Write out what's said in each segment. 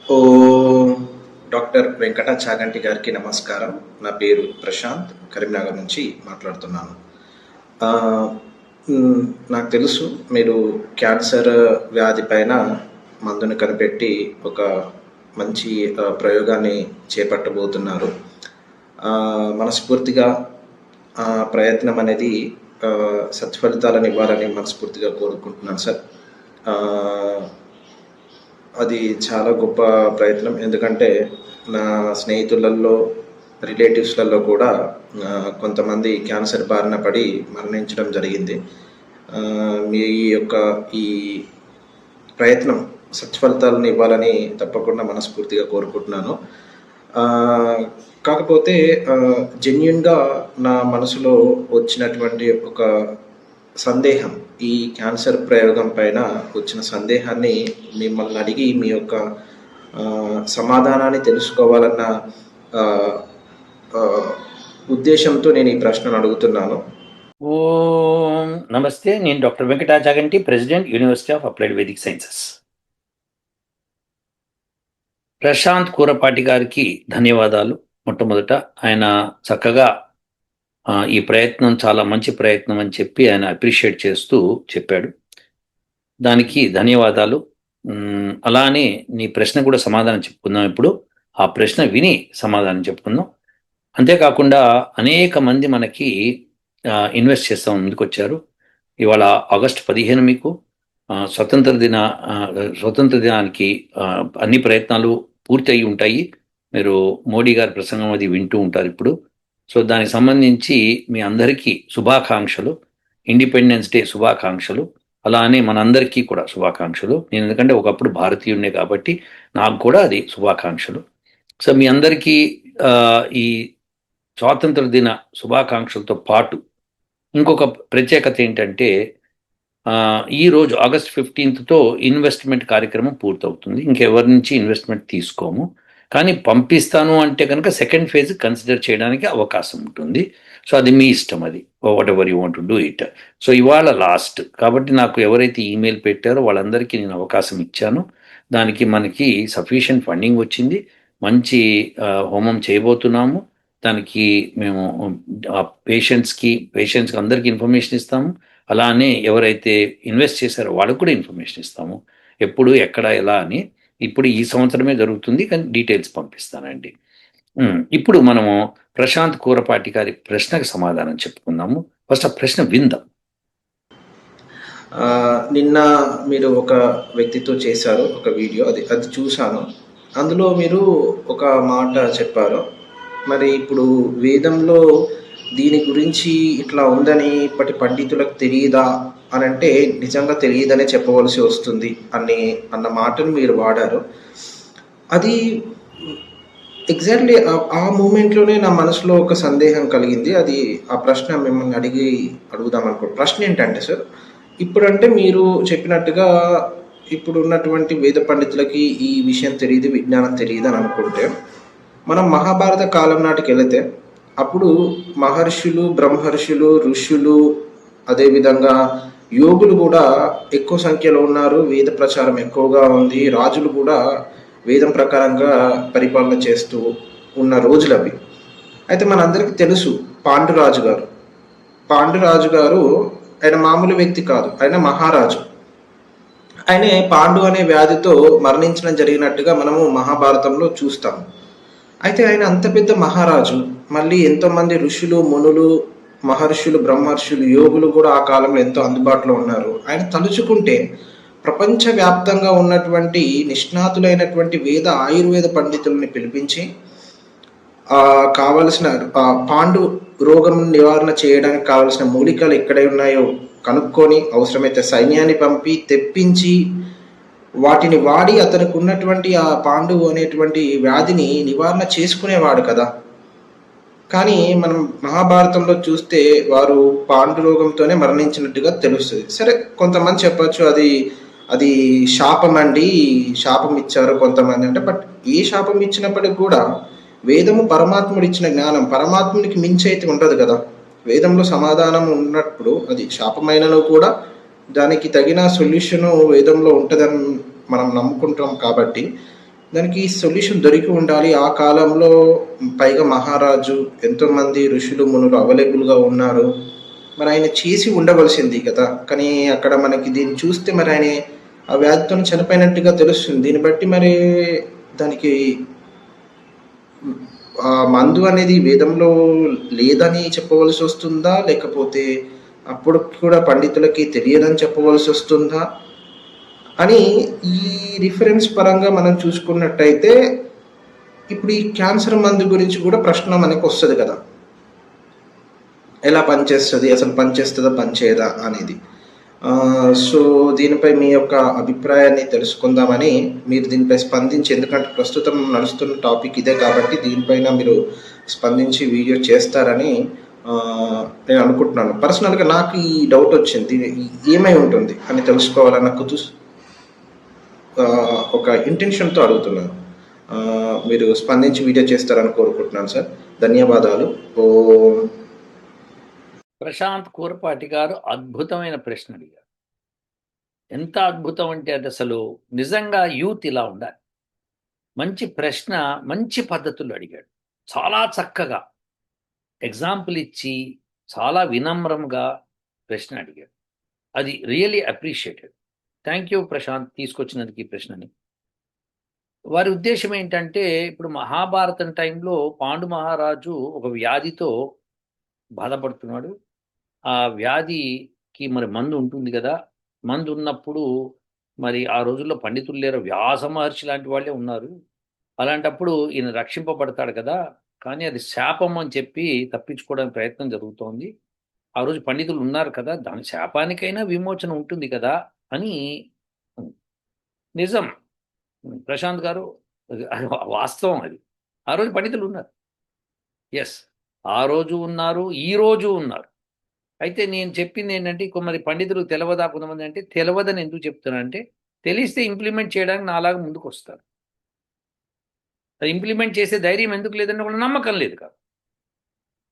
ఓ doctor Venkata Chaganti గారికి నమస్కారం. నా పేరు ప్రశాంత్, కరీంనగర్ నుంచి మాట్లాడుతున్నాను. ఆ, మ్, నాకు తెలుసు మీరు క్యాన్సర్ వ్యాధి పైన మందుని కనిపెట్టి ఒక మంచి ప్రయోగాన్ని చేపట్టబోతున్నారు. ఆ, మనస్ఫూర్తిగా ఆ ప్రయత్నం అనేది ఆ, సత్ఫలితాలను ఇవ్వాలని మనస్ఫూర్తిగా కోరుకుంటున్నాను సార్. ఆ, అది చాలా గొప్ప ప్రయత్నం. ఎందుకంటే నా స్నేహితులలో, రిలేటివ్స్‌లలో కూడా కొంతమంది క్యాన్సర్ బారిన పడి మరణించడం జరిగింది. మీ యొక్క ఈ ప్రయత్నం సత్ఫలితాలను ఇవ్వాలని తప్పకుండా మనస్ఫూర్తిగా కోరుకుంటున్నాను. ఆహ్, కాకపోతే జెన్యూన్‌గా నా మనసులో వచ్చినటువంటి ఒక సందేహం, ఈ క్యాన్సర్ ప్రయోగం పైన వచ్చిన సందేహాన్ని మిమ్మల్ని అడిగి మీ యొక్క సమాధానాన్ని తెలుసుకోవాలన్న ఆహ్, ఆహ్, ఉద్దేశంతో నేను ఈ ప్రశ్నను అడుగుతున్నాను. ఓం నమస్తే. నేను doctor Venkata Chaganti, president, university of applied Vedic sciences. Prashanth Kurapati గారికి ధన్యవాదాలు. మొట్టమొదట ఆయన చక్కగా ఈ ప్రయత్నం చాలా మంచి ప్రయత్నం అని చెప్పి ఆయన అప్రిషియేట్ చేస్తూ చెప్పాడు. దానికి ధన్యవాదాలు. అలానే నీ ప్రశ్న కూడా సమాధానం చెప్పుకుందాం. ఇప్పుడు ఆ ప్రశ్న విని సమాధానం చెప్పుకుందాం. అంతేకాకుండా అనేక మంది మనకి ఇన్వెస్ట్ చేస్తాం ముందుకొచ్చారు. ఇవాళ ఆగస్టు 15 మీకు స్వతంత్ర దినానికి అన్ని ప్రయత్నాలు పూర్తి అయి ఉంటాయి. మీరు మోడీ గారి ప్రసంగం అది వింటూ ఉంటారు ఇప్పుడు. సో దానికి సంబంధించి మీ అందరికీ శుభాకాంక్షలు, ఇండిపెండెన్స్ డే శుభాకాంక్షలు. అలానే మనందరికీ కూడా శుభాకాంక్షలు. నేను ఎందుకంటే ఒకప్పుడు భారతీయుడినే కాబట్టి నాకు కూడా అది శుభాకాంక్షలు. సో మీ అందరికీ ఈ స్వాతంత్ర దిన శుభాకాంక్షలతో పాటు ఇంకొక ప్రత్యేకత ఏంటంటే ఈరోజు ఆగస్ట్ 15తో ఇన్వెస్ట్మెంట్ కార్యక్రమం పూర్తవుతుంది. ఇంకెవరి నుంచి ఇన్వెస్ట్మెంట్ తీసుకోము, కానీ పంపిస్తాను అంటే కనుక సెకండ్ ఫేజ్ కన్సిడర్ చేయడానికి అవకాశం ఉంటుంది. సో అది మీ ఇష్టం, అది what ever you want to do it. So ఇవాళ లాస్ట్ కాబట్టి నాకు ఎవరైతే ఈమెయిల్ పెట్టారో వాళ్ళందరికీ నేను అవకాశం ఇచ్చాను. దానికి మనకి సఫిషియెంట్ ఫండింగ్ వచ్చింది. మంచి హోమం చేయబోతున్నాము. దానికి మేము పేషెంట్స్కి అందరికీ ఇన్ఫర్మేషన్ ఇస్తాము. అలానే ఎవరైతే ఇన్వెస్ట్ చేశారో వాళ్ళకు కూడా ఇన్ఫర్మేషన్ ఇస్తాము, ఎప్పుడు ఎక్కడ ఎలా అని. ఇప్పుడు ఈ సంవత్సరమే జరుగుతుంది, కానీ డీటెయిల్స్ పంపిస్తానండి. ఇప్పుడు మనము ప్రశాంత్ కూరపాటి గారి ప్రశ్నకు సమాధానం చెప్పుకుందాము. ఫస్ట్ ఆ ప్రశ్న విందాం. నిన్న మీరు ఒక వ్యక్తితో చేశారు ఒక వీడియో, అది చూశాను. అందులో మీరు ఒక మాట చెప్పారు. మరి ఇప్పుడు వేదంలో దీని గురించి ఇట్లా ఉందని ఇప్పటి పండితులకు తెలియదా అని అంటే నిజంగా తెలియదనే చెప్పవలసి వస్తుంది అన్న మాటను మీరు వాడారు. అది ఎగ్జాక్ట్లీ ఆ మూమెంట్లోనే నా మనసులో ఒక సందేహం కలిగింది. అది ఆ ప్రశ్న మిమ్మల్ని అడుగుదాం అనుకో. ప్రశ్న ఏంటంటే సార్, ఇప్పుడంటే మీరు చెప్పినట్టుగా ఇప్పుడు ఉన్నటువంటి వేద పండితులకి ఈ విషయం తెలియదు, విజ్ఞానం తెలియదు అని అనుకుంటే, మనం మహాభారత కాలం నాటికి వెళితే అప్పుడు మహర్షులు, బ్రహ్మర్షులు, ఋషులు, అదేవిధంగా యోగులు కూడా ఎక్కువ సంఖ్యలో ఉన్నారు. వేద ప్రచారం ఎక్కువగా ఉంది. రాజులు కూడా వేదం ప్రకారంగా పరిపాలన చేస్తూ ఉన్న రోజులు అవి. అయితే మనందరికీ తెలుసు పాండురాజు గారు ఆయన మామూలు వ్యక్తి కాదు, ఆయన మహారాజు. ఆయన పాండు అనే వ్యాధితో మరణించడం జరిగినట్టుగా మనము మహాభారతంలో చూస్తాము. అయితే ఆయన అంత పెద్ద మహారాజు, మళ్ళీ ఎంతోమంది ఋషులు, మునులు, మహర్షులు, బ్రహ్మర్షులు, యోగులు కూడా ఆ కాలంలో ఎంతో అందుబాటులో ఉన్నారు. ఆయన తలుచుకుంటే ప్రపంచవ్యాప్తంగా ఉన్నటువంటి నిష్ణాతులైనటువంటి వేద ఆయుర్వేద పండితుల్ని పిలిపించి కావలసిన పాండు రోగం నివారణ చేయడానికి కావలసిన మూలికలు ఎక్కడ ఉన్నాయో కనుక్కొని, అవసరమైతే సైన్యాన్ని పంపి తెప్పించి వాటిని వాడి అతనికి ఉన్నటువంటి ఆ పాండువు అనేటువంటి వ్యాధిని నివారణ చేసుకునేవాడు కదా. కానీ మనం మహాభారతంలో చూస్తే వారు పాండు రోగంతోనే మరణించినట్టుగా తెలుస్తుంది. సరే, కొంతమంది చెప్పచ్చు అది శాపం అండి, శాపం ఇచ్చారు కొంతమంది అంటే. బట్ ఏ శాపం ఇచ్చినప్పటికి కూడా వేదము పరమాత్ముడు ఇచ్చిన జ్ఞానం, పరమాత్మునికి మించి అయితే ఉండదు కదా. వేదంలో సమాధానం ఉన్నప్పుడు అది శాపమైనను కూడా దానికి తగిన సొల్యూషను వేదంలో ఉంటుందని మనం నమ్ముకుంటాం. కాబట్టి దానికి సొల్యూషన్ దొరికి ఉండాలి. ఆ కాలంలో పైగా మహారాజు, ఎంతోమంది ఋషులు, మునులు అవైలబుల్‌గా ఉన్నారు. మరి ఆయన చేసి ఉండవలసింది కదా! కానీ అక్కడ మనకి దీన్ని చూస్తే మరి ఆయన ఆ వ్యాధితోని చనిపోయినట్టుగా తెలుస్తుంది. దీన్ని బట్టి మరి దానికి మందు అనేది వేదంలో లేదని చెప్పవలసొస్తుందా? లేకపోతే అప్పుడు కూడా పండితులకి తెలియదని చెప్పవలసొస్తుందా? అని ఈ రిఫరెన్స్ పరంగా మనం చూసుకున్నట్టయితే ఇప్పుడు ఈ క్యాన్సర్ మందు గురించి కూడా ప్రశ్న మనకొస్తది కదా! ఎలా పనిచేస్తది? అసలు పనిచేస్తదా? పనిచేయదా? అనేది. సో, దీనిపై మీ యొక్క అభిప్రాయాన్ని తెలుసుకుందామని మీరు దీనిపై స్పందించి, ఎందుకంటే ప్రస్తుతం నడుస్తున్న టాపిక్ ఇదే కాబట్టి దీనిపైన మీరు స్పందించి వీడియో చేస్తారని నేను అనుకుంటున్నాను. పర్సనల్‌గా నాకు ఈ డౌట్ వచ్చింది. ఏమై ఉంటుంది అని తెలుసుకోవాలన్న ఒక ఇంటెన్షన్‌తో అడుగుతున్నాను. మీరు స్పందించి వీడియో చేస్తారని కోరుకుంటున్నాను సార్. ధన్యవాదాలు. ఓం. ప్రశాంత్ కూరపాటి గారు అద్భుతమైన ప్రశ్న అడిగారు. ఎంత అద్భుతం అంటే అది అసలు నిజంగా యూత్ ఇలా ఉండాలి. మంచి ప్రశ్న, మంచి పద్ధతుల్లో అడిగాడు. చాలా చక్కగా ఎగ్జాంపుల్ ఇచ్చి, చాలా వినమ్రంగా ప్రశ్న అడిగాడు. అది really appreciated. Thank you Prashanth తీసుకొచ్చినందుకు ఈ ప్రశ్నని. వారి ఉద్దేశ్యం ఏంటంటే, ఇప్పుడు మహాభారతం టైంలో పాండు మహారాజు ఒక వ్యాధితో బాధపడుతున్నాడు. ఆ వ్యాధికి మరి మందు ఉంటుంది కదా! మందు ఉన్నప్పుడు మరి ఆ రోజుల్లో పండితులు లేరు. వ్యాస మహర్షి లాంటి వాళ్ళే ఉన్నారు. అలాంటప్పుడు ఈయన రక్షింపబడతాడు కదా! కానీ అది శాపం అని చెప్పి తప్పించుకోవడానికి ప్రయత్నం జరుగుతోంది. ఆ రోజు పండితులు ఉన్నారు కదా! దాని శాపానికైనా విమోచన ఉంటుంది కదా! అని నిజం. ప్రశాంత్ గారు అది వాస్తవం అది. ఆ రోజు పండితులు ఉన్నారు. యెస్. ఆ రోజు ఉన్నారు. ఈ రోజు ఉన్నారు. అయితే నేను చెప్పిందేంటంటే, మరి పండితులకు తెలవదా కొంతమంది అంటే, తెలవదని ఎందుకు చెప్తున్నానంటే, తెలిస్తే ఇంప్లిమెంట్ చేయడానికి నాలాగా ముందుకొస్తారు. అది ఇంప్లిమెంట్ చేసే ధైర్యం ఎందుకు లేదంటే వాళ్ళకి నమ్మకం లేదు కాదు.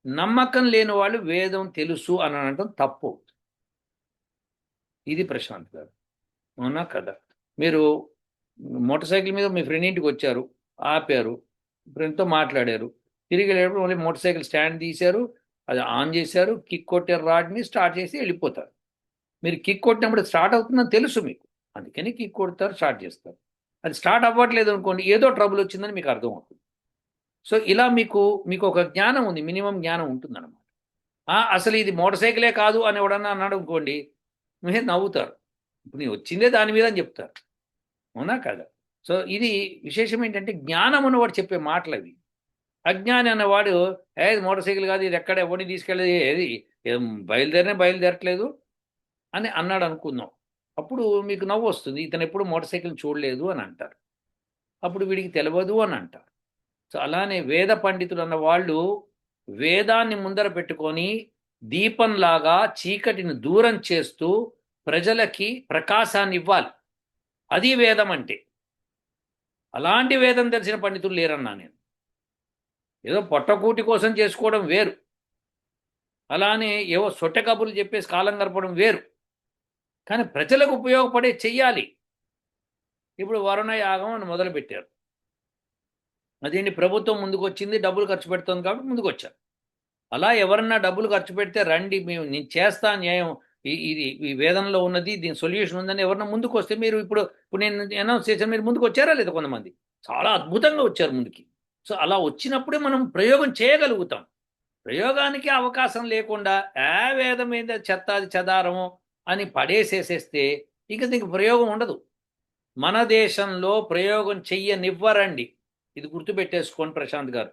నమ్మకం లేని వాళ్ళు వేదం తెలుసు అని అనడం తప్పు. ఇది ప్రశాంత్ గారు. అవునా? కదా! మీరు మోటార్ సైకిల్ మీద మీ ఫ్రెండ్ ఇంటికొచ్చారు. ఆపారు. ఫ్రెండ్‌తో మాట్లాడారు. తిరిగెళ్ళేటప్పుడు మళ్ళీ మోటార్ సైకిల్ స్టాండ్ తీశారు. అది ఆన్ చేశారు. కిక్ కొట్టారు రాడ్‌ని. స్టార్ట్ చేసి ఎళ్ళిపోతారు. మీరు కిక్ కొట్టినప్పుడు స్టార్ట్ అవుతుందని తెలుసు మీకు. అందుకని కిక్ కొడతారు, స్టార్ట్ చేస్తారు. అది స్టార్ట్ అవ్వట్లేదు అనుకోండి, ఏదో ట్రబుల్ వచ్చిందని మీకు అర్థమవుతుంది. సో, ఇలా మీకొక జ్ఞానం ఉంది. మినిమమ్ జ్ఞానం ఉంటుందన్నమాట. అసలు ఇది మోటార్ సైకిలే కాదు అని ఎవడన్నా అన్నాడనుకోండి, మీరు నవ్వుతారు. ఇప్పుడు నేను వచ్చిందే దాని మీద అని చెప్తారు. అవునా? కాదా? సో, ఇది విశేషం ఏంటంటే జ్ఞానం ఉన్నవాడు చెప్పే మాటలవి. అజ్ఞాని అన్నవాడు ఇది మోటార్ సైకిల్ కాదు, ఇది ఎక్కడ ఎవరిని తీసుకెళ్ళేది, ఏది బయలుదేరట్లేదు అని అన్నాడనుకుందాం. అప్పుడు మీకు నవ్వొస్తుంది. ఇతనెప్పుడు మోటార్ సైకిల్ చూడలేదు అని అంటారు. అప్పుడు వీడికి తెలవదు అని అంటారు. సో, అలానే వేద పండితులన్న వాళ్ళు వేదాన్ని ముందర పెట్టుకొని దీపంలాగా చీకటిని దూరం చేస్తూ ప్రజలకి ప్రకాశాన్నివ్వాలి. అది వేదం అంటే. అలాంటి వేదం తెలిసిన పండితులు లేరన్నా నేను. ఏదో పొట్టకూటి కోసం చేసుకోవడం వేరు. అలానే ఏవో సొట్ట కబుర్లు చెప్పేసి కాలం గడపడం వేరు. కానీ ప్రజలకు ఉపయోగపడే చెయ్యాలి. ఇప్పుడు వరుణ యాగం అని మొదలుపెట్టారు. అదేంటి ప్రభుత్వం ముందుకొచ్చింది, డబ్బులు ఖర్చు పెడుతుంది కాబట్టి ముందుకొచ్చారు. అలా ఎవరన్నా డబ్బులు ఖర్చు పెడితే రండి నేను చేస్తా న్యాయం, ఇది ఈ వేదంలో ఉన్నది, దీని సొల్యూషన్ ఉందని ఎవరన్నా ముందుకొస్తే మీరు ఇప్పుడు నేను అనౌన్స్ చేశాను, మీరు ముందుకొచ్చారా లేదా కొంతమంది? చాలా అద్భుతంగా వచ్చారు ముందుకి. సో, అలా వచ్చినప్పుడే మనం ప్రయోగం చేయగలుగుతాం. ప్రయోగానికి అవకాశం లేకుండా వేదం మీద చెత్తాది చెదారము అని పడేసేసేస్తే ఇక దీనికి ప్రయోగం ఉండదు. మన దేశంలో ప్రయోగం చెయ్యనివ్వరండి. ఇది గుర్తుపెట్టేసుకోండి ప్రశాంత్ గారు.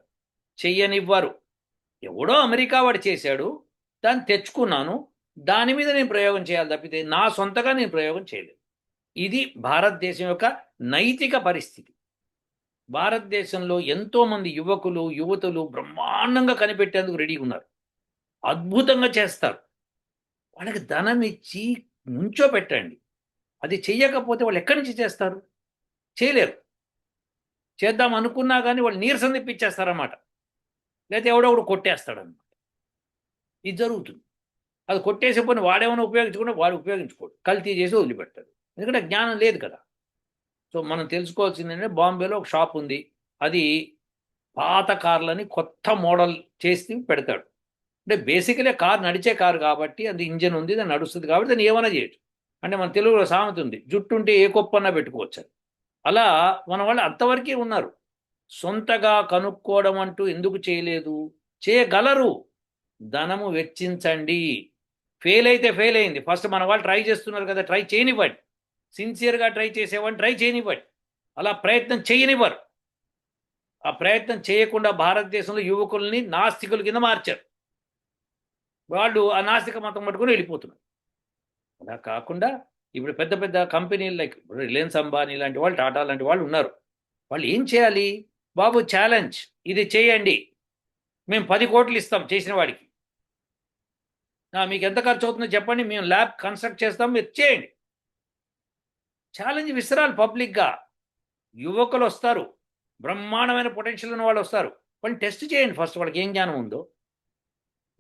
చెయ్యనివ్వరు. ఎవడో అమెరికా వాడు చేశాడు. దాన్ని తెచ్చుకున్నాను. దాని మీద నేను ప్రయోగం చేయాలి తప్పితే నా సొంతగా నేను ప్రయోగం చేయలేదు. ఇది భారతదేశం యొక్క నైతిక పరిస్థితి. భారతదేశంలో ఎంతోమంది యువకులు, యువతులు బ్రహ్మాండంగా కనిపెట్టేందుకు రెడీగా ఉన్నారు. అద్భుతంగా చేస్తారు. వాళ్ళకి ధనం ఇచ్చి నుంచోబెట్టండి. అది చెయ్యకపోతే వాళ్ళు ఎక్కడి నుంచి చేస్తారు? చేయలేరు. చేద్దాం అనుకున్నా గానీ వాళ్ళు నీరసం తెప్పించేస్తారన్నమాట. లేతే ఎవడో ఒకడు కొట్టేస్తాడన్నమాట. ఇది జరుగుతుంది. అది కొట్టేసే పని వాడేమైనా ఉపయోగించుకుంటే వాడు ఉపయోగించుకోడు. కల్తీ చేసి వదిలిపెడతాడు. ఎందుకంటే జ్ఞానం లేదు కదా! సో, సో మనం తెలుసుకోవాల్సింది ఏంటంటే బాంబేలో ఒక షాప్ ఉంది, అది పాత కార్లని కొత్త మోడల్ చేసి పెడతాడు. అంటే బేసికలీ కారు నడిచే కారు కాబట్టి, అది ఇంజన్ ఉంది, దాన్ని నడుస్తుంది కాబట్టి దాన్ని ఏమైనా చేయొచ్చు. అంటే మన తెలుగులో సామెత ఉంది, జుట్టు ఉంటే ఏ కొప్పన్నా పెట్టుకోవచ్చు అని. అలా మన వాళ్ళు అంతవరకే ఉన్నారు. సొంతగా కనుక్కోవడం అంటూ ఎందుకు చేయలేదు? చేయగలరు, ధనము వెచ్చించండి. ఫెయిల్ అయితే ఫెయిల్ అయింది, ఫస్ట్ మన వాళ్ళు ట్రై చేస్తున్నారు కదా, ట్రై చేయనివ్వండి. సిన్సియర్గా ట్రై చేసేవాడిని ట్రై చేయనివ్వండి. అలా ప్రయత్నం చేయనివ్వరు. ఆ ప్రయత్నం చేయకుండా భారతదేశంలో యువకుల్ని నాస్తికుల కింద మార్చారు. వాళ్ళు ఆ నాస్తిక మతం పట్టుకుని వెళ్ళిపోతున్నారు. అలా కాకుండా ఇప్పుడు పెద్ద పెద్ద కంపెనీలు లైక్ రిలయన్స్ అంబానీ లాంటి వాళ్ళు, టాటా లాంటి వాళ్ళు ఉన్నారు. వాళ్ళు ఏం చేయాలి? బాబు ఛాలెంజ్, ఇది చేయండి, మేము 10 కోట్లు ఇస్తాం చేసిన వాడికి. మీకు ఎంత ఖర్చు అవుతుందో చెప్పండి, మేము ల్యాబ్ కన్స్ట్రక్ట్ చేస్తాం, మీరు చేయండి. ఛాలెంజ్ విసరాలి పబ్లిక్గా. యువకులు వస్తారు, బ్రహ్మాండమైన పొటెన్షియల్ ఉన్న వాళ్ళు వస్తారు. వాళ్ళు టెస్ట్ చేయండి ఫస్ట్, వాళ్ళకి ఏం జ్ఞానం ఉందో.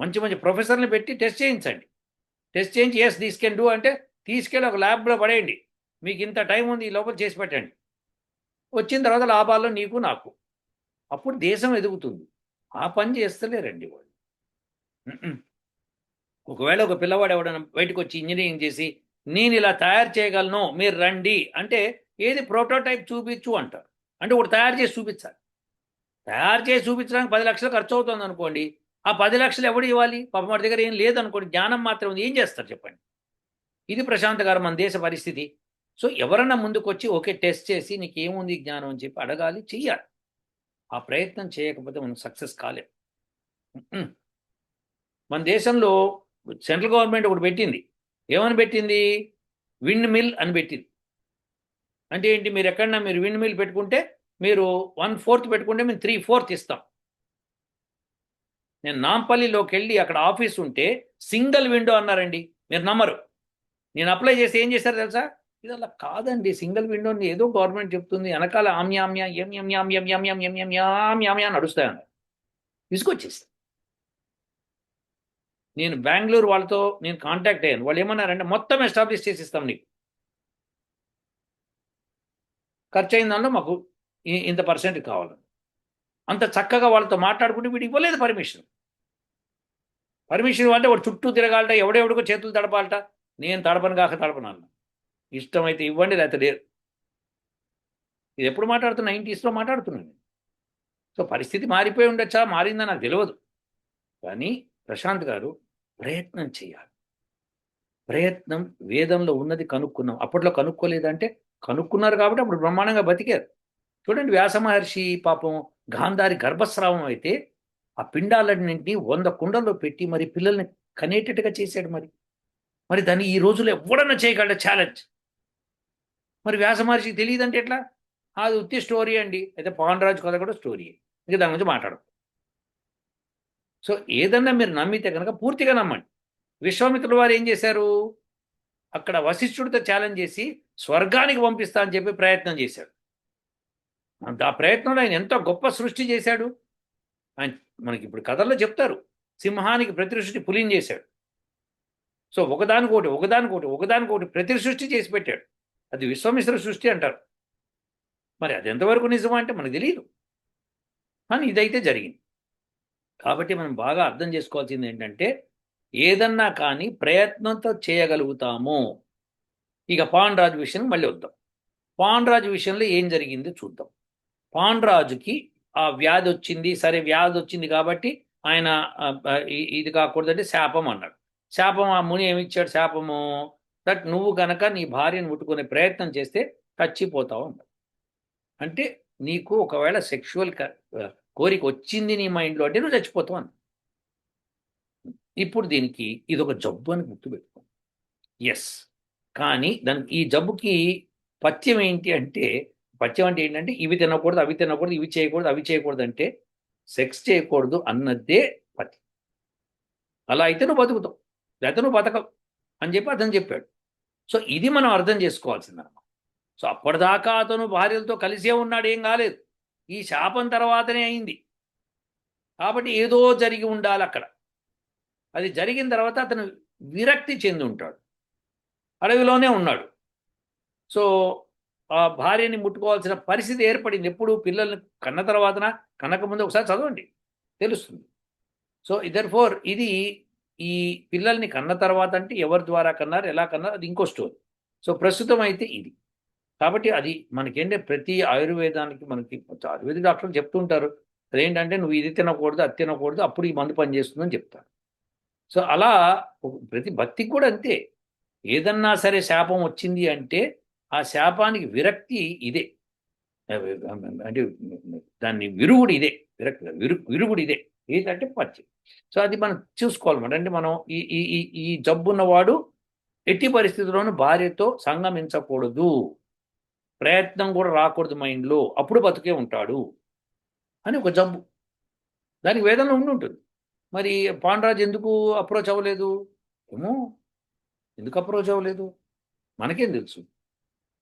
మంచి మంచి ప్రొఫెసర్ని పెట్టి టెస్ట్ చేయించండి. టెస్ట్ చేయించి ఎస్ దిస్ కెన్ డూ అంటే తీసుకెళ్ళి ఒక ల్యాబ్లో పడేయండి. మీకు ఇంత టైం ఉంది, ఈ లోపల చేసి పెట్టండి. వచ్చిన తర్వాత లాభాల్లో నీకు నాకు. అప్పుడు దేశం ఎదుగుతుంది. ఆ పని చేస్తలేరండి వాళ్ళు. ఒకవేళ ఒక పిల్లవాడు ఎవడైనా బయటకు వచ్చి ఇంజనీరింగ్ చేసి నేను ఇలా తయారు చేయగలను, మీరు రండి అంటే, ఏది ప్రోటోటైప్ చూపించు అంటారు. అంటే ఒకటి తయారు చేసి చూపించాలి. తయారు చేసి చూపించడానికి 10 లక్షలు ఖర్చు అవుతుంది అనుకోండి, ఆ 10 లక్షలు ఎవడు ఇవ్వాలి? పాపం వాడి దగ్గర ఏం లేదనుకోండి, జ్ఞానం మాత్రం ఉంది, ఏం చేస్తారు చెప్పండి? ఇది ప్రశాంత్ గారు మన దేశ పరిస్థితి. సో ఎవరన్నా ముందుకు వచ్చి ఓకే టెస్ట్ చేసి నీకు ఏముంది జ్ఞానం అని చెప్పి అడగాలి, చెయ్యాలి. ఆ ప్రయత్నం చేయకపోతే మనం సక్సెస్ కాలేం. మన దేశంలో సెంట్రల్ గవర్నమెంట్ ఒకటి పెట్టింది. ఏమని పెట్టింది? విండ్ మిల్ అని పెట్టింది. అంటే ఏంటి? మీరు ఎక్కడన్నా మీరు విండ్ మిల్ పెట్టుకుంటే, మీరు 1/4 పెట్టుకుంటే మేము 3/4 ఇస్తాం. నేను నాంపల్లిలోకి వెళ్ళి అక్కడ ఆఫీస్ ఉంటే సింగిల్ విండో అన్నారండి, మీరు నమ్మరు. నేను అప్లై చేసి ఏం చేశారు తెలుసా? ఇది అలా కాదండి, సింగిల్ విండోని ఏదో గవర్నమెంట్ చెప్తుంది, వెనకాల ఆమ్యామ్య ఎం ఎం యామ్ ఎం ఎం ఎం ఎం ఎం యామ్ యామ్ యామ్ నడుస్తాయన్నారు. తీసుకొచ్చేసి నేను బెంగళూరు వాళ్ళతో నేను కాంటాక్ట్ అయ్యాను. వాళ్ళు ఏమన్నారంటే మొత్తం ఎస్టాబ్లిష్ చేసి ఇస్తాం నీకు, ఖర్చు అయిన దానిలో మాకు ఇంత పర్సెంట్ కావాలని. అంత చక్కగా వాళ్ళతో మాట్లాడుకుంటే వీడికి ఇవ్వలేదు పర్మిషన్. అంటే వాడు చుట్టూ తిరగాలట, ఎవడెవడికో చేతులు తడపాలట. నేను తడపను కాక తడపనన్న, ఇష్టమైతే ఇవ్వండి లేకపోతే లేదు. ఇది ఎప్పుడు మాట్లాడుతున్నా? 90sలో మాట్లాడుతున్నాను. సో పరిస్థితి మారిపోయి ఉండొచ్చా, మారిందని నాకు తెలియదు. కానీ ప్రశాంత్ గారు ప్రయత్నం చేయాలి. ప్రయత్నం వేదంలో ఉన్నది కనుక్కున్నాం. అప్పట్లో కనుక్కోలేదంటే కనుక్కున్నారు కాబట్టి అప్పుడు బ్రహ్మాండంగా బతికారు. చూడండి వ్యాస మహర్షి పాపం గాంధారి గర్భస్రావం అయితే ఆ పిండాలన్నింటినీ 100 కుండల్లో పెట్టి మరి పిల్లల్ని కనేటట్టుగా చేశాడు. మరి దాన్ని ఈ రోజుల్లో ఎవడన్నా చేయగలడు ఛాలెంజ్. మరి వ్యాస మహర్షికి తెలియదంటే ఎట్లా? అది ఉత్తి స్టోరీ అండి. అయితే పాండరాజు కథ కూడా స్టోరీ, ఇంకా దాని గురించి మాట్లాడదు. సో ఏదన్నా మీరు నమ్మితే కనుక పూర్తిగా నమ్మండి. విశ్వామిత్రుల వారు ఏం చేశారు? అక్కడ వశిష్ఠుడితో ఛాలెంజ్ చేసి స్వర్గానికి పంపిస్తా అని చెప్పి ప్రయత్నం చేశాడు. ఆ ప్రయత్నంలో ఆయన ఎంత గొప్ప సృష్టి చేశాడు. ఆయన మనకి ఇప్పుడు కథల్లో చెప్తారు, సింహానికి ప్రతి సృష్టి పులిని చేశాడు. సో ఒకదానికొకటి ప్రతి సృష్టి చేసి పెట్టాడు. అది విశ్వామిత్ర సృష్టి అంటారు. మరి అది ఎంతవరకు నిజమా అంటే మనకు తెలియదు, కానీ ఇదైతే జరిగింది. కాబట్టి మనం బాగా అర్థం చేసుకోవాల్సింది ఏంటంటే, ఏదన్నా కానీ ప్రయత్నంతో చేయగలుగుతాము. ఇక పాండ్రాజు విషయం మళ్ళీ వద్దాం. పాండ్రాజు విషయంలో ఏం జరిగింది చూద్దాం. పాండ్రాజుకి ఆ వ్యాధి వచ్చింది. సరే వ్యాధి వచ్చింది కాబట్టి ఆయన ఇది కాకూడదంటే శాపం అన్నాడు. శాపం ఆ ముని ఏమిచ్చాడు? శాపము దట్ నువ్వు గనక నీ భార్యను ముట్టుకునే ప్రయత్నం చేస్తే చచ్చిపోతావు అన్నాడు. అంటే నీకు ఒకవేళ సెక్షువల్ కోరిక వచ్చింది నీ మైండ్లో అంటే నువ్వు చచ్చిపోతావు అన్న. ఇప్పుడు దీనికి ఇదొక జబ్బు అని గుర్తుపెట్టుకో. ఎస్, కానీ దానికి ఈ జబ్బుకి పథ్యం ఏంటి అంటే, పథ్యం అంటే ఏంటంటే ఇవి తినకూడదు, అవి తినకూడదు, ఇవి చేయకూడదు, అవి చేయకూడదు అంటే సెక్స్ చేయకూడదు అన్నదే పథ్యం. అలా అయితే నువ్వు బతుకుతావు, లేకపోతే నువ్వు బతకవు అని చెప్పి అతను చెప్పాడు. సో ఇది మనం అర్థం చేసుకోవాల్సిందన్నమాట. సో అప్పటిదాకా అతను భార్యలతో కలిసే ఉన్నాడు, ఏం కాలేదు. ఈ శాపం తర్వాతనే అయింది కాబట్టి ఏదో జరిగి ఉండాలి అక్కడ. అది జరిగిన తర్వాత అతను విరక్తి చెంది ఉంటాడు, అడవిలోనే ఉన్నాడు. సో ఆ భార్యని ముట్టుకోవాల్సిన పరిస్థితి ఏర్పడింది. ఎప్పుడు పిల్లల్ని కన్న తర్వాతన, కనక ముందు ఒకసారి చదవండి తెలుస్తుంది. సో దెర్‌ఫోర్ ఇది ఈ పిల్లల్ని కన్న తర్వాత అంటే ఎవరి ద్వారా కన్నారు, ఎలా కన్నారు అది ఇంకో స్టోరీ. సో ప్రస్తుతం అయితే ఇది. కాబట్టి అది మనకేంటే ప్రతి ఆయుర్వేదానికి మనకి ఆయుర్వేద డాక్టర్లు చెప్తూ ఉంటారు. అదేంటంటే నువ్వు ఇది తినకూడదు, అది తినకూడదు అప్పుడు ఈ మందు పనిచేస్తుందని చెప్తారు. సో అలా ప్రతి భక్తికి కూడా అంతే. ఏదన్నా సరే శాపం వచ్చింది అంటే ఆ శాపానికి విరక్తి ఇదే. అంటే దాన్ని విరుగుడు ఇదే. విరక్తి కాదు, విరుగుడు ఇదే. ఏంటంటే పథ్యం. సో అది మనం చూసుకోవాలన్నమాట. అంటే మనం ఈ ఈ ఈ ఈ జబ్బున్నవాడు ఎట్టి పరిస్థితుల్లోనూ భార్యతో సంగమించకూడదు. ప్రయత్నం కూడా రాకూడదు మైండ్‌లో. అప్పుడు బతికే ఉంటాడు అని ఒక జబ్బు. దానికి వేదంలో ఉండుంటుంది. మరి పాండురాజు ఎందుకు అప్రోచ్ అవ్వలేదు? ఏమో ఎందుకు అప్రోచ్ అవ్వలేదు? మనకేం తెలుసు?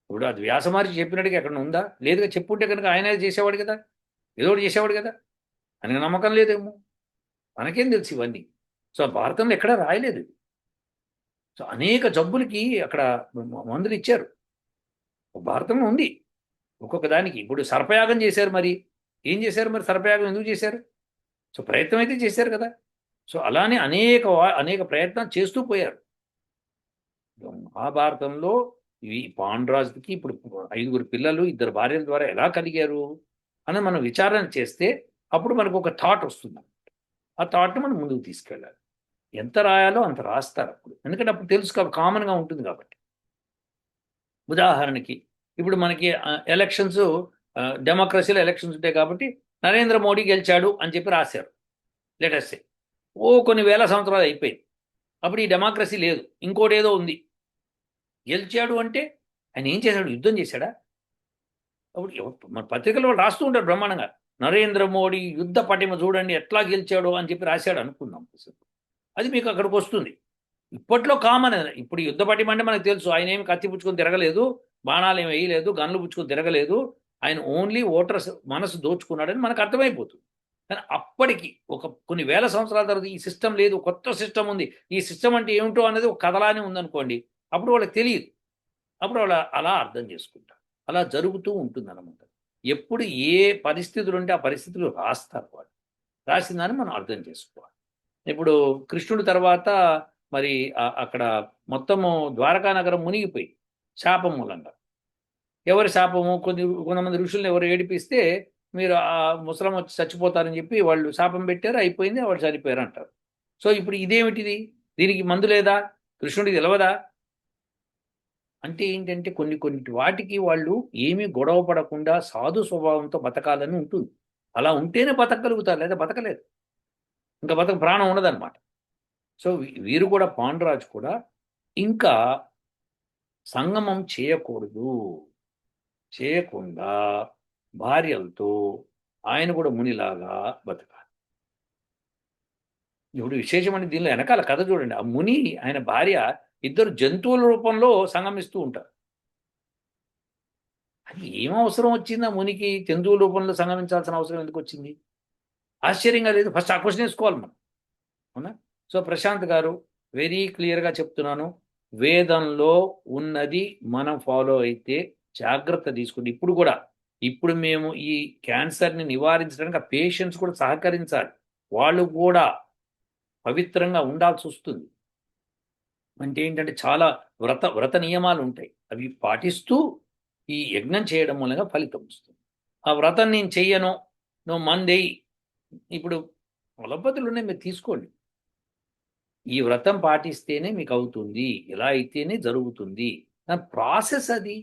ఇప్పుడు అది వ్యాస మహర్షి చెప్పినట్టుగా ఎక్కడన్నా ఉందా? లేదుగా, చెప్పుంటే కనుక ఆయనే చేసేవాడు కదా! ఏదో ఒకటి చేసేవాడు కదా! ఆయనకి నమ్మకం లేదేమో! మనకేం తెలుసు ఇవన్నీ? సో, భారతంలో ఎక్కడా రాయలేదు. సో, అనేక జబ్బులకి అక్కడ మందులిచ్చారు. భారతంలో ఉంది. ఒక్కొక్క దానికి. ఇప్పుడు సర్పయాగం చేశారు మరి. ఏం చేశారు మరి సర్పయాగం ఎందుకు చేశారు? సో, ప్రయత్నం అయితే చేశారు కదా! సో, అలానే అనేక ప్రయత్నాలు చేస్తూ పోయారు. మహాభారతంలో ఈ పాండురాజుకి ఇప్పుడు 5 పిల్లలు, 2 భార్యల ద్వారా ఎలా కలిగారు అని మనం విచారణ చేస్తే అప్పుడు మనకు ఒక థాట్ వస్తుంది. ఆ థాట్‌ని మనం ముందుకు తీసుకెళ్ళాలి. ఎంత రాయాలో అంత రాస్తారు అప్పుడు. ఎందుకంటే అప్పుడు తెలుసు కామన్‌గా ఉంటుంది కాబట్టి. ఉదాహరణకి ఇప్పుడు మనకి ఎలక్షన్స్, డెమోక్రసీలో ఎలక్షన్స్ ఉంటాయి కాబట్టి నరేంద్ర మోడీ గెలిచాడు అని చెప్పి రాశారు. లెట్ అస్ సే. కొన్ని వేల సంవత్సరాలు అయిపోయింది. అప్పుడు ఈ డెమోక్రసీ లేదు. ఇంకోటేదో ఉంది. గెలిచాడు అంటే ఆయన ఏం చేశాడు? యుద్ధం చేశాడా? అప్పుడు మన పత్రికలో వాళ్ళు రాస్తూ ఉంటారు బ్రహ్మాండంగా. నరేంద్ర మోడీ యుద్ధ పటిమ చూడండి ఎట్లా గెలిచాడు అని చెప్పి రాశాడు అనుకుందాం. అది మీకు అక్కడికి వస్తుంది. ఇప్పట్లో కామన్. ఇప్పుడు యుద్ధ పటిమ అంటే మనకు తెలుసు. ఆయన ఏమి కత్తి పుచ్చుకొని తిరగలేదు, బాణాలు ఏమి వేయలేదు, గన్లు పుచ్చుకొని తిరగలేదు. ఆయన ఓన్లీ ఓటర్స్ మనసు దోచుకున్నాడని మనకు అర్థమైపోతుంది. కానీ అప్పటికి కొన్ని వేల సంవత్సరాల తర్వాత ఈ సిస్టమ్ లేదు, కొత్త సిస్టమ్ ఉంది. ఈ సిస్టమ్ అంటే ఏమిటో అనేది ఒక కథలానే ఉందనుకోండి. అప్పుడు వాళ్ళకి తెలియదు. అప్పుడు వాళ్ళు అలా అర్థం చేసుకుంటారు. అలా జరుగుతూ ఉంటుందన్నమాట. ఎప్పుడు ఏ పరిస్థితులు ఉంటే ఆ పరిస్థితులు రాస్తారు వాళ్ళు. రాసిందని మనం అర్థం చేసుకోవాలి. ఇప్పుడు కృష్ణుడి తర్వాత మరి అక్కడ మొత్తము ద్వారకా నగరం మునిగిపోయి శాపం మూలంగా. ఎవరి శాపము? కొంతమంది ఋషుల్ని ఎవరు ఏడిపిస్తే మీరు ముసలమ్మ వచ్చి చచ్చిపోతారని చెప్పి వాళ్ళు శాపం పెట్టారు. అయిపోయింది. వాళ్ళు చనిపోయారు అంటారు. సో ఇప్పుడు ఇదేమిటిది? దీనికి మందు లేదా? కృష్ణుడికి తెలవదా? అంటే ఏంటంటే కొన్ని వాటికి వాళ్ళు ఏమీ గొడవ పడకుండా సాధు స్వభావంతో బతకాలని ఉంటుంది. అలా ఉంటేనే బతకగలుగుతారు. లేదా బతకలేరు. ఇంకా ప్రాణం ఉండదన్నమాట. సో వీరు కూడా పాండురాజు కూడా ఇంకా సంగమం చేయకూడదు. చేయకుండా భార్యలతో ఆయన కూడా మునిలాగా బతకాలి. ఇప్పుడు విశేషమైన దీనిలో వెనకాల కథ చూడండి. ఆ ముని ఆయన భార్య ఇద్దరు జంతువుల రూపంలో సంగమిస్తూ ఉంటారు. అది ఏం అవసరం వచ్చింది ఆ మునికి జంతువుల రూపంలో సంగమించాల్సిన అవసరం ఎందుకు వచ్చింది? ఆశ్చర్యంగా లేదు? ఫస్ట్ ఆ క్వశ్చన్ వేసుకోవాలి మనం. అవునా? సో ప్రశాంత్ గారు వెరీ క్లియర్‌గా చెప్తున్నాను. వేదంలో ఉన్నది మనం ఫాలో అయితే జాగ్రత్త తీసుకోండి. ఇప్పుడు మేము ఈ క్యాన్సర్‌ని నివారించడానికి ఆ పేషెంట్స్ కూడా సహకరించాలి. వాళ్ళు కూడా పవిత్రంగా ఉండాల్సొస్తుంది. అంటే ఏంటంటే చాలా వ్రత నియమాలుంటాయి. అవి పాటిస్తూ ఈ యజ్ఞం చేయడం మూలంగా ఫలితం వస్తుంది. ఆ వ్రతం నేను చెయ్యను, నువ్వు మందెయ్యి. ఇప్పుడు అలోపతులున్నాయి, మీరు తీసుకోండి. ఈ వ్రతం పాటిస్తేనే మీకవుతుంది. ఇలా అయితేనే జరుగుతుంది. ప్రాసెస్ అది.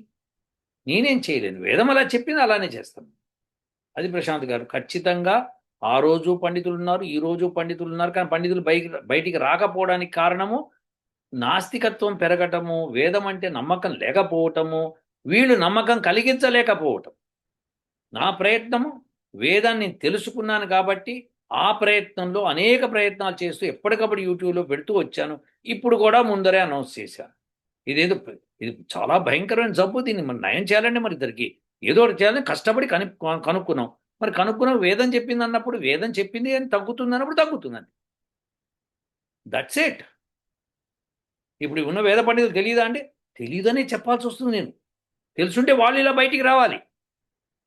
నేనేం చేయలేను. వేదం అలా చెప్పింది అలానే చేస్తాను. అది ప్రశాంత్ గారు. ఖచ్చితంగా ఆ రోజు పండితులున్నారు, ఈ రోజు పండితులున్నారు. కానీ పండితులు బయటికి రాకపోవడానికి కారణము నాస్తికత్వం పెరగటము, వేదం అంటే నమ్మకం లేకపోవటము, వీళ్ళు నమ్మకం కలిగించలేకపోవటం. నా ప్రయత్నము వేదాన్ని తెలుసుకున్నాను కాబట్టి ఆ ప్రయత్నంలో అనేక ప్రయత్నాలు చేస్తూ ఎప్పటికప్పుడు యూట్యూబ్‌లో పెడుతూ వచ్చాను. ఇప్పుడు కూడా ముందరే అనౌన్స్ చేశాను. ఇదేదో ఇది చాలా భయంకరమైన జబ్బు. దీన్ని మనం నయం చేయాలంటే మరి ఇద్దరికి ఏదో ఒకటి చేయాలని కష్టపడి కనుక్కున్నాం. మరి కనుక్కున్నాం, వేదం చెప్పిందన్నప్పుడు వేదం చెప్పింది అని తగ్గుతుందన్నప్పుడు తగ్గుతుందండి. That's it. ఇప్పుడు ఉన్న వేద పండితులు తెలీదా అంటే తెలీదనే చెప్పాల్సొస్తుంది నేను. తెలుసుంటే వాళ్ళు ఇలా బయటికి రావాలి.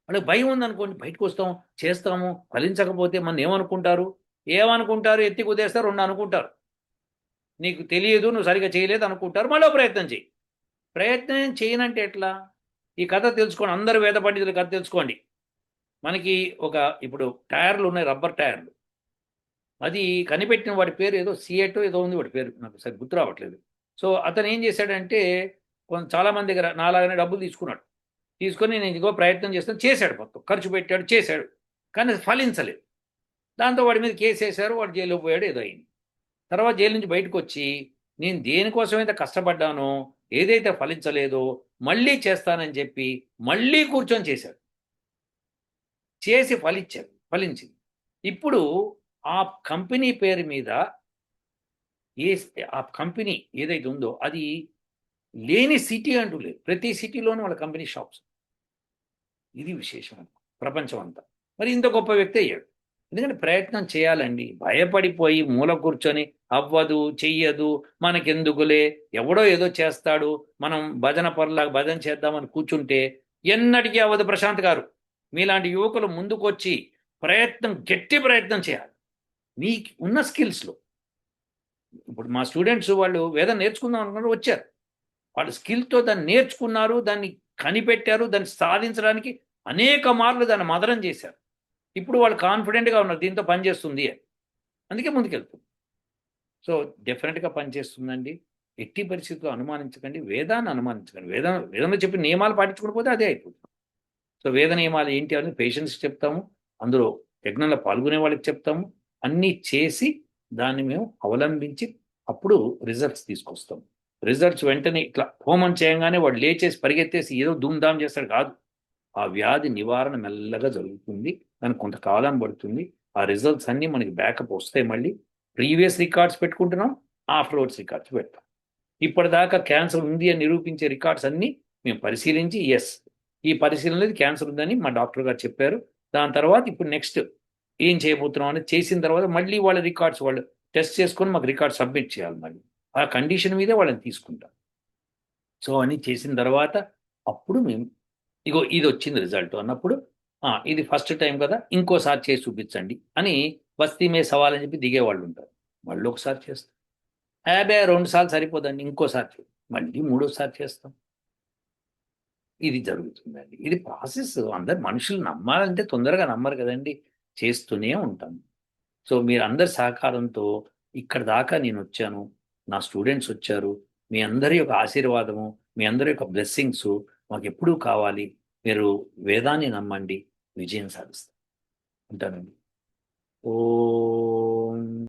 వాళ్ళకి భయం ఉందనుకోండి, బయటకు వస్తాం, చేస్తాము, ఫలించకపోతే మన ఏమనుకుంటారు? ఏమనుకుంటారు? ఎత్తి కుదేస్తారు, 2 అనుకుంటారు. నీకు తెలియదు, నువ్వు సరిగ్గా చేయలేదు అనుకుంటారు. మళ్ళీ ప్రయత్నం చేయి. ప్రయత్నం చేయనంటే ఎట్లా? ఈ కథ తెలుసుకోండి, అందరు వేద పండితుల కథ తెలుసుకోండి. మనకి ఒక ఇప్పుడు టైర్లు ఉన్నాయి, రబ్బర్ టైర్లు. అది కనిపెట్టిన వాడి పేరు ఏదో సియేటో ఏదో ఉంది, వాడి పేరు నాకు సరి గుర్తు రావట్లేదు. సో అతను ఏం చేశాడంటే, చాలా మంది దగ్గర నాలాగానే డబ్బులు తీసుకున్నాడు. తీసుకొని నేను ఇదిగో ప్రయత్నం చేస్తాను, చేశాడు, మొత్తం ఖర్చు పెట్టాడు, చేశాడు, కానీ అది ఫలించలేదు. దాంతో వాడి మీద కేసు వేశారు, వాడు జైల్లో పోయాడు, ఏదో అయింది. తర్వాత జైలు నుంచి బయటకు వచ్చి, నేను దేనికోసమైతే కష్టపడ్డానో, ఏదైతే ఫలించలేదో మళ్ళీ చేస్తానని చెప్పి మళ్ళీ కూర్చొని చేశాడు. చేసి ఫలించింది. ఇప్పుడు ఆ కంపెనీ పేరు మీద ఏ ఆ కంపెనీ ఏదైతే ఉందో అది లేని సిటీ అంటూ లేదు. ప్రతి సిటీలోనూ వాళ్ళ కంపెనీ షాప్స్. ఇది విశేషం ప్రపంచం అంతా. మరి ఇంత గొప్ప వ్యక్తి అయ్యాడు. ఎందుకంటే ప్రయత్నం చేయాలండి. భయపడిపోయి మూల కూర్చొని అవ్వదు, చెయ్యదు, మనకెందుకులే, ఎవడో ఏదో చేస్తాడు, మనం భజన పరులాగా భజన చేద్దామని కూర్చుంటే ఎన్నటికీ అవ్వదు. ప్రశాంత్ గారు, మీలాంటి యువకులు ముందుకొచ్చి గట్టి ప్రయత్నం చేయాలి మీకు ఉన్న స్కిల్స్లో. ఇప్పుడు మా స్టూడెంట్స్ వాళ్ళు వేదం నేర్చుకుందాం అనుకుంటే వచ్చారు. వాళ్ళు స్కిల్తో దాన్ని నేర్చుకున్నారు, దాన్ని కనిపెట్టారు, దాన్ని సాధించడానికి అనేక మార్లు దాన్ని మదనం చేశారు. ఇప్పుడు వాళ్ళు కాన్ఫిడెంట్గా ఉన్నారు, దీంతో పనిచేస్తుంది అని. అందుకే ముందుకెళ్తుంది. సో డెఫినెట్గా పనిచేస్తుందండి. ఎట్టి పరిస్థితుల్లో అనుమానించకండి, వేదాన్ని అనుమానించకండి. వేదంలో చెప్పిన నియమాలు పాటించుకోకపోతే అదే అయిపోతుంది. సో వేద నియమాలు ఏంటి అని పేషెంట్స్కి చెప్తాము, అందులో యజ్ఞంలో పాల్గొనే వాళ్ళకి చెప్తాము. అన్నీ చేసి దాన్ని మేము అవలంబించి అప్పుడు రిజల్ట్స్ తీసుకొస్తాం. రిజల్ట్స్ వెంటనే ఇట్లా హోమం చేయంగానే వాడు లేచేసి పరిగెత్తేసి ఏదో ధూమ్ధామ్ చేస్తాడు కాదు. ఆ వ్యాధి నివారణ మెల్లగా జరుగుతుంది, దానికి కొంతకాలం పడుతుంది. ఆ రిజల్ట్స్ అన్నీ మనకి బ్యాకప్ వస్తాయి. మళ్ళీ ప్రీవియస్ రికార్డ్స్ పెట్టుకుంటున్నాం, ఆఫ్టర్వర్డ్స్ రికార్డ్స్ పెడతాం. ఇప్పటిదాకా క్యాన్సర్ ఉంది అని నిరూపించే రికార్డ్స్ అన్నీ మేము పరిశీలించి, ఎస్, ఈ పరిశీలనలో క్యాన్సర్ ఉందని మా డాక్టర్ గారు చెప్పారు. దాని తర్వాత ఇప్పుడు నెక్స్ట్ ఏం చేయబోతున్నాం అనేది చేసిన తర్వాత మళ్ళీ వాళ్ళ రికార్డ్స్ వాళ్ళు టెస్ట్ చేసుకొని మాకు రికార్డ్ సబ్మిట్ చేయాలి. మళ్ళీ ఆ కండిషన్ మీదే వాళ్ళని తీసుకుంటాం. సో అని చేసిన తర్వాత అప్పుడు మేము ఇగో ఇది వచ్చింది రిజల్ట్ అన్నప్పుడు, ఇది ఫస్ట్ టైం కదా, ఇంకోసారి చేసి చూపించండి అని బస్తీ మీద సవాల్ అని చెప్పి దిగేవాళ్ళు ఉంటారు. మళ్ళీ ఒకసారి చేస్తాం. 2 సార్లు సరిపోదండి, ఇంకోసారి మళ్ళీ 3వసారి చేస్తాం. ఇది జరుగుతుందండి. ఇది ప్రాసెస్. అందరు మనుషులు నమ్మాలంటే తొందరగా నమ్మరు కదండి, చేస్తూనే ఉంటాం. సో మీరందరి సహకారంతో ఇక్కడ దాకా నేను వచ్చాను, నా స్టూడెంట్స్ వచ్చారు. మీ అందరి యొక్క ఆశీర్వాదము, మీ అందరి యొక్క బ్లెస్సింగ్స్ మాకు ఎప్పుడూ కావాలి. మీరు వేదాన్ని నమ్మండి, విజయం సాధిస్తారు. ఉంటానండి. ఓ